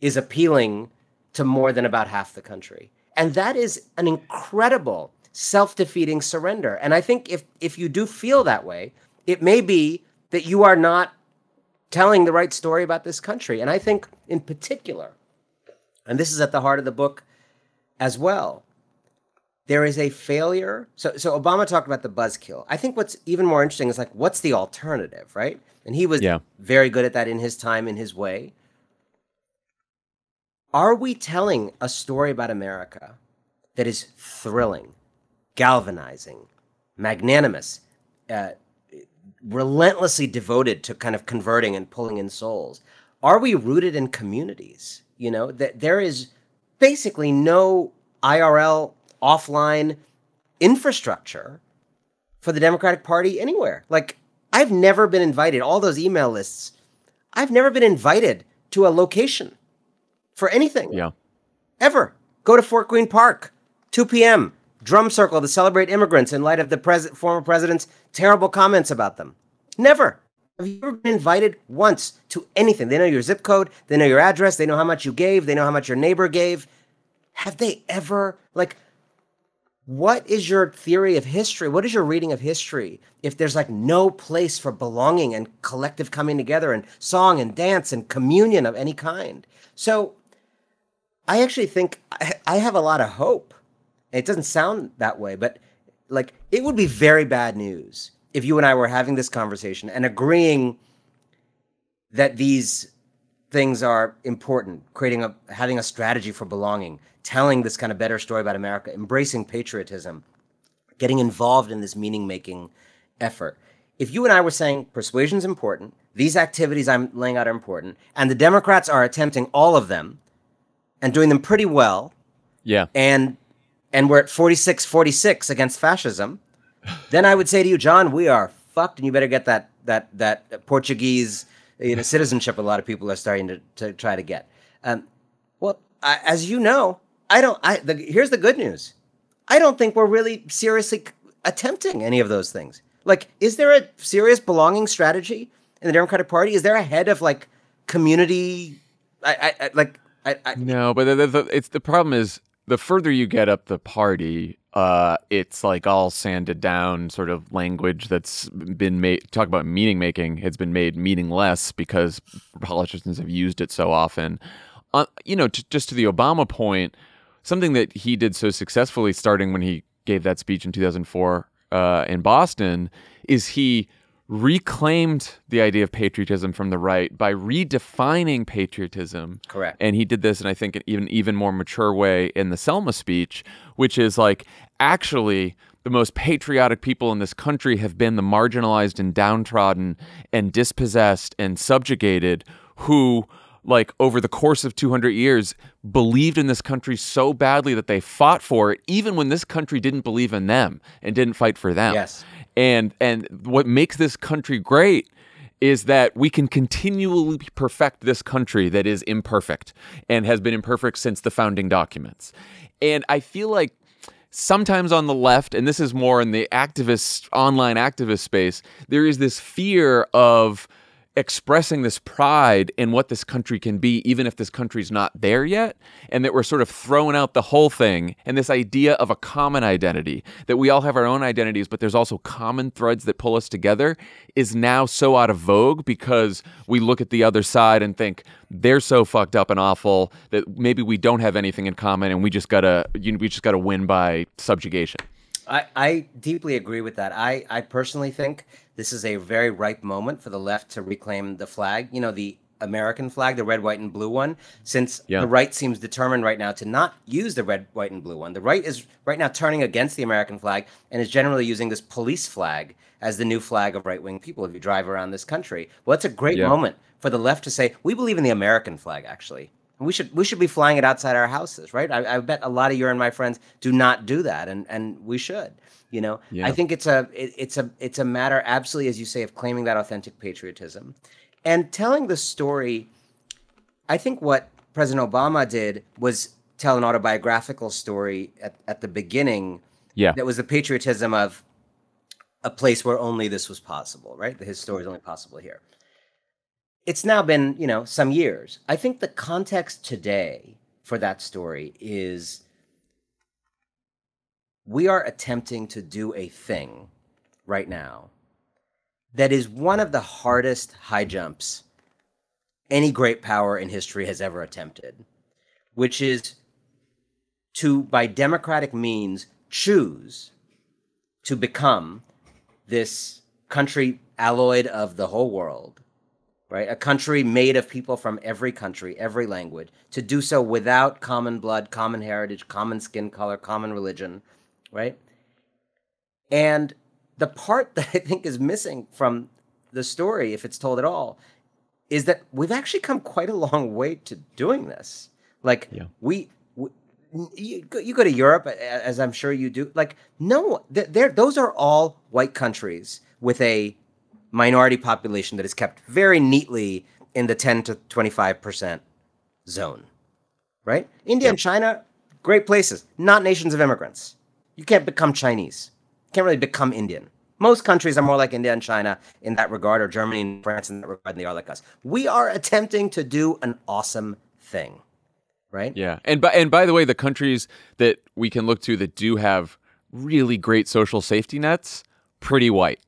is appealing to more than about half the country. And that is an incredible self-defeating surrender. And I think if you do feel that way, it may be that you are not telling the right story about this country. And I think in particular, and this is at the heart of the book as well, there is a failure. So Obama talked about the buzzkill. I think what's even more interesting is like, what's the alternative, right? And he was very good at that in his time, in his way. Are we telling a story about America that is thrilling, galvanizing, magnanimous, relentlessly devoted to kind of converting and pulling in souls? Are we rooted in communities? You know, that there is basically no IRL offline infrastructure for the Democratic Party anywhere. Like, I've never been invited, all those email lists, I've never been invited to a location for anything. Yeah. Ever. Go to Fort Greene Park, 2 p.m., drum circle to celebrate immigrants in light of the former president's terrible comments about them. Never. Have you ever been invited once to anything? They know your zip code, they know your address, they know how much you gave, they know how much your neighbor gave. Have they ever, like, what is your theory of history? What is your reading of history if there's like no place for belonging and collective coming together and song and dance and communion of any kind? So I actually think I have a lot of hope. It doesn't sound that way, but like, it would be very bad news if you and I were having this conversation and agreeing that these things are important, having a strategy for belonging, telling this kind of better story about America, embracing patriotism, getting involved in this meaning-making effort. If you and I were saying persuasion's important, these activities I'm laying out are important, and the Democrats are attempting all of them and doing them pretty well, and we're at 46-46 against fascism, then I would say to you, John, we are fucked, and you better get that Portuguese citizenship a lot of people are starting to try to get. As you know, here's the good news. I don't think we're really seriously attempting any of those things. Like, is there a serious belonging strategy in the Democratic Party? Is there a head of like community No, but it's the problem is the further you get up the party, it's like all sanded down sort of language that's been made. Talk about meaning making. It's been made meaningless because politicians have used it so often. Just to the Obama point, something that he did so successfully, starting when he gave that speech in 2004 in Boston, is he reclaimed the idea of patriotism from the right by redefining patriotism. Correct. And he did this in, I think, an even more mature way in the Selma speech, which is like, actually, the most patriotic people in this country have been the marginalized and downtrodden and dispossessed and subjugated who, like, over the course of 200 years, believed in this country so badly that they fought for it, even when this country didn't believe in them and didn't fight for them. Yes. And what makes this country great is that we can continually perfect this country that is imperfect and has been imperfect since the founding documents. And I feel like sometimes on the left, and this is more in the online activist space, there is this fear of expressing this pride in what this country can be, even if this country's not there yet, and that we're sort of throwing out the whole thing, and this idea of a common identity, that we all have our own identities, but there's also common threads that pull us together, is now so out of vogue because we look at the other side and think they're so fucked up and awful that maybe we don't have anything in common, and we just gotta win by subjugation. I deeply agree with that. I personally think this is a very ripe moment for the left to reclaim the flag, the American flag, the red, white, and blue one, since the right seems determined right now to not use the red, white, and blue one. The right is right now turning against the American flag and is generally using this police flag as the new flag of right-wing people if you drive around this country. Well, it's a great moment for the left to say, we believe in the American flag, actually. We should be flying it outside our houses, right? I bet a lot of you and my friends do not do that, and we should. I think it's a matter, absolutely, as you say, of claiming that authentic patriotism and telling the story. I think what President Obama did was tell an autobiographical story at the beginning. Yeah, that was the patriotism of a place where only this was possible, right? His story is only possible here. It's now been, some years. I think the context today for that story is we are attempting to do a thing right now that is one of the hardest high jumps any great power in history has ever attempted, which is to, by democratic means, choose to become this country alloyed of the whole world, right? A country made of people from every country, every language, to do so without common blood, common heritage, common skin color, common religion, right? And the part that I think is missing from the story, if it's told at all, is that we've actually come quite a long way to doing this. Like, you go to Europe, as I'm sure you do. Like, no, those are all white countries with a minority population that is kept very neatly in the 10 to 25% zone, right? India and China, great places, not nations of immigrants. You can't become Chinese. You can't really become Indian. Most countries are more like India and China in that regard, or Germany and France in that regard, than they are like us. We are attempting to do an awesome thing, right? Yeah. And by the way, the countries that we can look to that do have really great social safety nets, pretty white.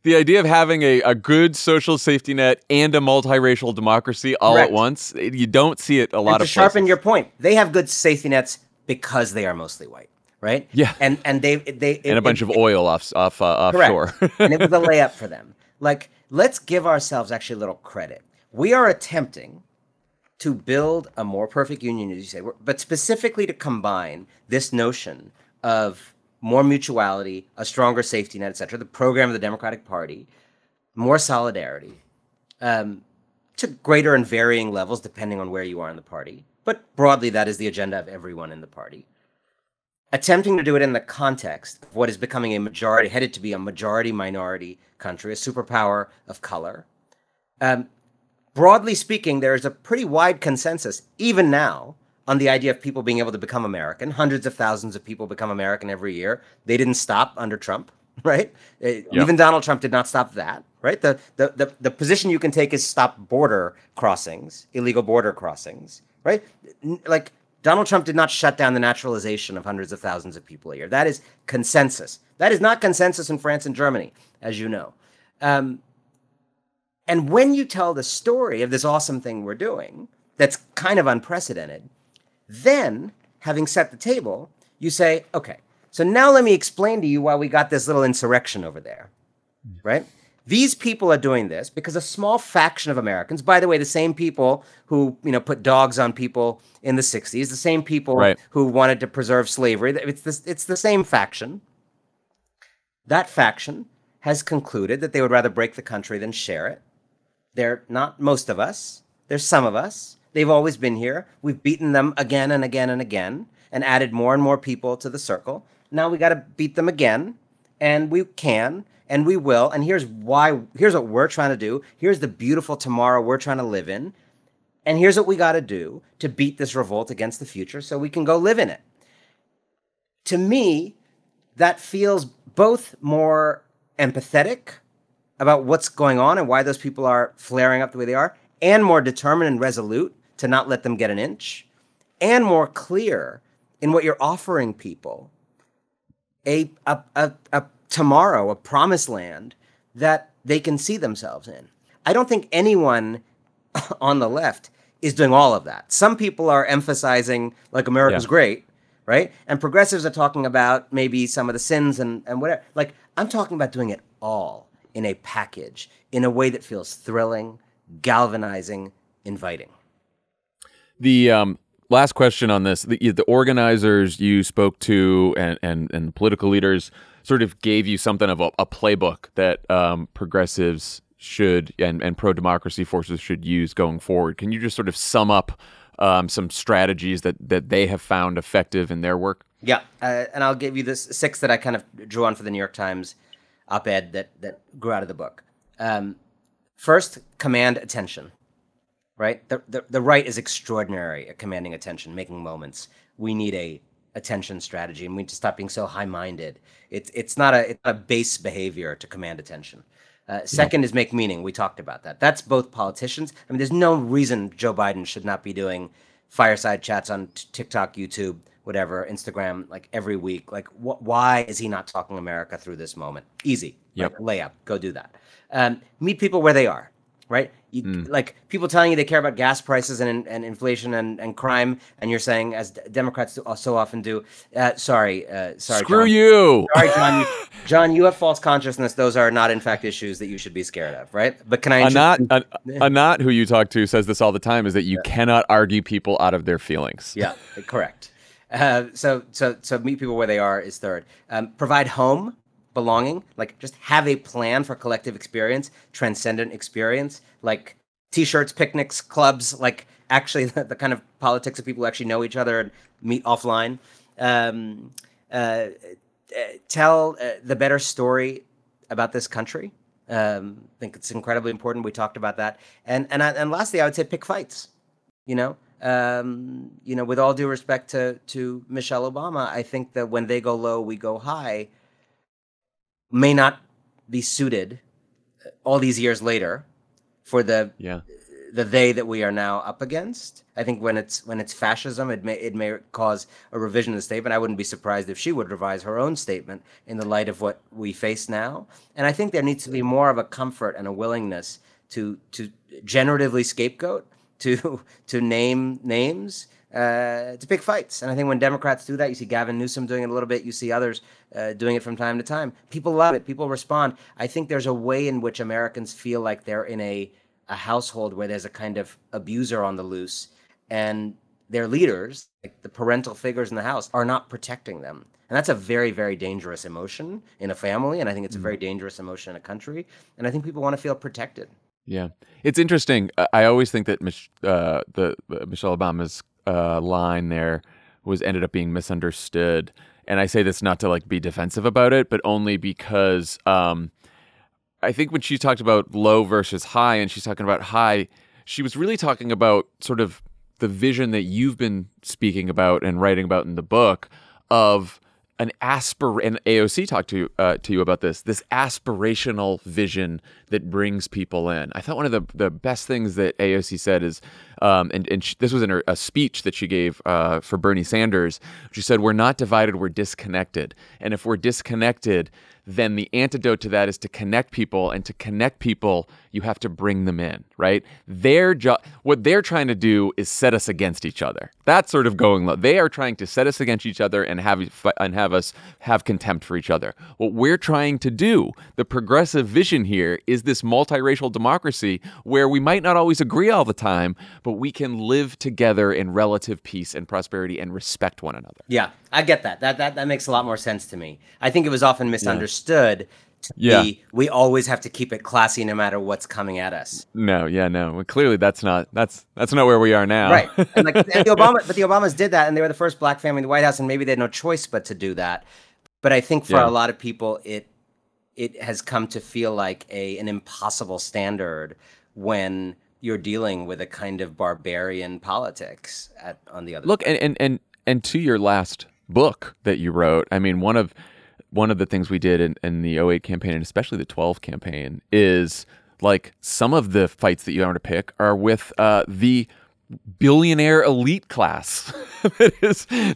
The idea of having a good social safety net and a multiracial democracy all at once, you don't see it a lot of places. To sharpen your point, they have good safety nets because they are mostly white, right? Yeah. And they a bunch of oil offshore. And it was a layup for them. Like, let's give ourselves actually a little credit. We are attempting to build a more perfect union, as you say, but specifically to combine this notion of more mutuality, a stronger safety net, et cetera, the program of the Democratic Party, more solidarity, to greater and varying levels depending on where you are in the party. But broadly, that is the agenda of everyone in the party. Attempting to do it in the context of what is becoming headed to be a majority-minority country, a superpower of color. Broadly speaking, there is a pretty wide consensus, even now, on the idea of people being able to become American. Hundreds of thousands of people become American every year. They didn't stop under Trump, right? Even Donald Trump did not stop that, right? The position you can take is stop border crossings, illegal border crossings, right? Like Donald Trump did not shut down the naturalization of hundreds of thousands of people a year. That is consensus. That is not consensus in France and Germany, as you know. And when you tell the story of this awesome thing we're doing, that's kind of unprecedented, then, having set the table, you say, okay, so now let me explain to you why we got this little insurrection over there, right? These people are doing this because a small faction of Americans, by the way, the same people who, put dogs on people in the 60s, the same people who wanted to preserve slavery, it's the same faction. That faction has concluded that they would rather break the country than share it. They're not most of us. There's some of us. They've always been here. We've beaten them again and again and again and added more and more people to the circle. Now we got to beat them again, and we can, and we will. And here's what we're trying to do. Here's the beautiful tomorrow we're trying to live in. And here's what we got to do to beat this revolt against the future so we can go live in it. To me, that feels both more empathetic about what's going on and why those people are flaring up the way they are, and more determined and resolute to not let them get an inch, and more clear in what you're offering people, a tomorrow, a promised land that they can see themselves in. I don't think anyone on the left is doing all of that. Some people are emphasizing, like, America's great, right? And progressives are talking about maybe some of the sins and whatever. Like, I'm talking about doing it all in a package, in a way that feels thrilling, galvanizing, inviting. The last question on this, the organizers you spoke to and political leaders sort of gave you something of a playbook that progressives should and pro-democracy forces should use going forward. Can you just sort of sum up some strategies that they have found effective in their work? Yeah, and I'll give you the 6 that I kind of drew on for the New York Times op-ed that grew out of the book. First, command attention, right? The right is extraordinary at commanding attention, making moments. We need a attention strategy, and we need to stop being so high-minded. It's not a base behavior to command attention. Second is make meaning. We talked about that. That's both politicians. I mean, there's no reason Joe Biden should not be doing fireside chats on TikTok, YouTube, whatever, Instagram, like every week. Like, why is he not talking America through this moment? Easy. Yep. Like, layup. Go do that. Meet people where they are, right? Like people telling you they care about gas prices and inflation and crime, and you're saying, as Democrats so often do, sorry, screw John. you. Sorry, John. John, you have false consciousness. Those are not, in fact, issues that you should be scared of, right? But can I? Anat, who you talk to, says this all the time: is that you cannot argue people out of their feelings. Yeah, correct. So meet people where they are is third. Provide home, belonging, like just have a plan for collective experience, transcendent experience, like T-shirts, picnics, clubs, like actually the kind of politics of people who actually know each other and meet offline. Tell the better story about this country. I think it's incredibly important. We talked about that. And lastly, I would say pick fights. With all due respect to Michelle Obama, I think that when they go low, we go high may not be suited all these years later for the they that we are now up against. I think when it's fascism, it may cause a revision of the statement. I wouldn't be surprised if she would revise her own statement in the light of what we face now. And I think there needs to be more of a comfort and a willingness to generatively scapegoat, to name names, to pick fights. And I think when Democrats do that, you see Gavin Newsom doing it a little bit. You see others doing it from time to time. People love it. People respond. I think there's a way in which Americans feel like they're in a household where there's a kind of abuser on the loose, and their leaders, like the parental figures in the house, are not protecting them. And that's a very, very dangerous emotion in a family, and I think it's a very dangerous emotion in a country. And I think people want to feel protected. Yeah, it's interesting. I always think that Michelle Obama's line there ended up being misunderstood, and I say this not to be defensive about it, but only because I think when she talked about low versus high, and she's talking about high, she was really talking about sort of the vision that you've been speaking about and writing about in the book of and AOC talked to you about this aspirational vision that brings people in. I thought one of the best things that AOC said is, this was in a speech that she gave for Bernie Sanders. She said, "We're not divided, we're disconnected. And if we're disconnected, then the antidote to that is to connect people, and to connect people, you have to bring them in," right? What they're trying to do is set us against each other. That's sort of going low. They are trying to set us against each other and have us have contempt for each other. What we're trying to do, the progressive vision here, is this multiracial democracy where we might not always agree all the time, but we can live together in relative peace and prosperity and respect one another. Yeah, I get that. That makes a lot more sense to me. I think it was often misunderstood to be, we always have to keep it classy no matter what's coming at us. No. Well, clearly that's not where we are now. Right. And the Obamas did that, and they were the first black family in the White House, and maybe they had no choice but to do that. But I think for a lot of people, it has come to feel like an impossible standard when you're dealing with a kind of barbarian politics on the other Look, side. and to your last book that you wrote, I mean, one of the things we did in the 08 campaign, and especially the 12 campaign, is like some of the fights that you want to pick are with the billionaire elite class that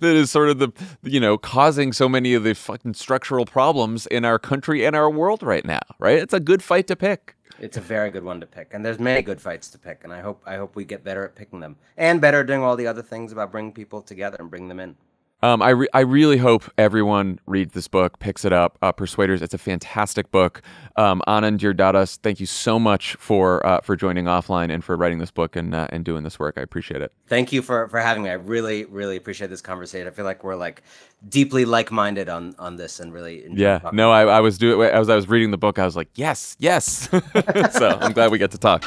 is sort of the causing so many of the fucking structural problems in our country and our world right now, right? It's a good fight to pick. It's a very good one to pick, and there's many good fights to pick, and I hope we get better at picking them, and better at doing all the other things about bringing people together and bring them in. I really hope everyone reads this book, picks it up. Persuaders, it's a fantastic book. Anand Giridharadas, thank you so much for joining Offline and for writing this book and doing this work. I appreciate it. Thank you for having me. I really, really appreciate this conversation. I feel like we're like deeply like-minded on this, and really enjoy talking. No, I was reading the book. I was like, yes. So I'm glad we get to talk.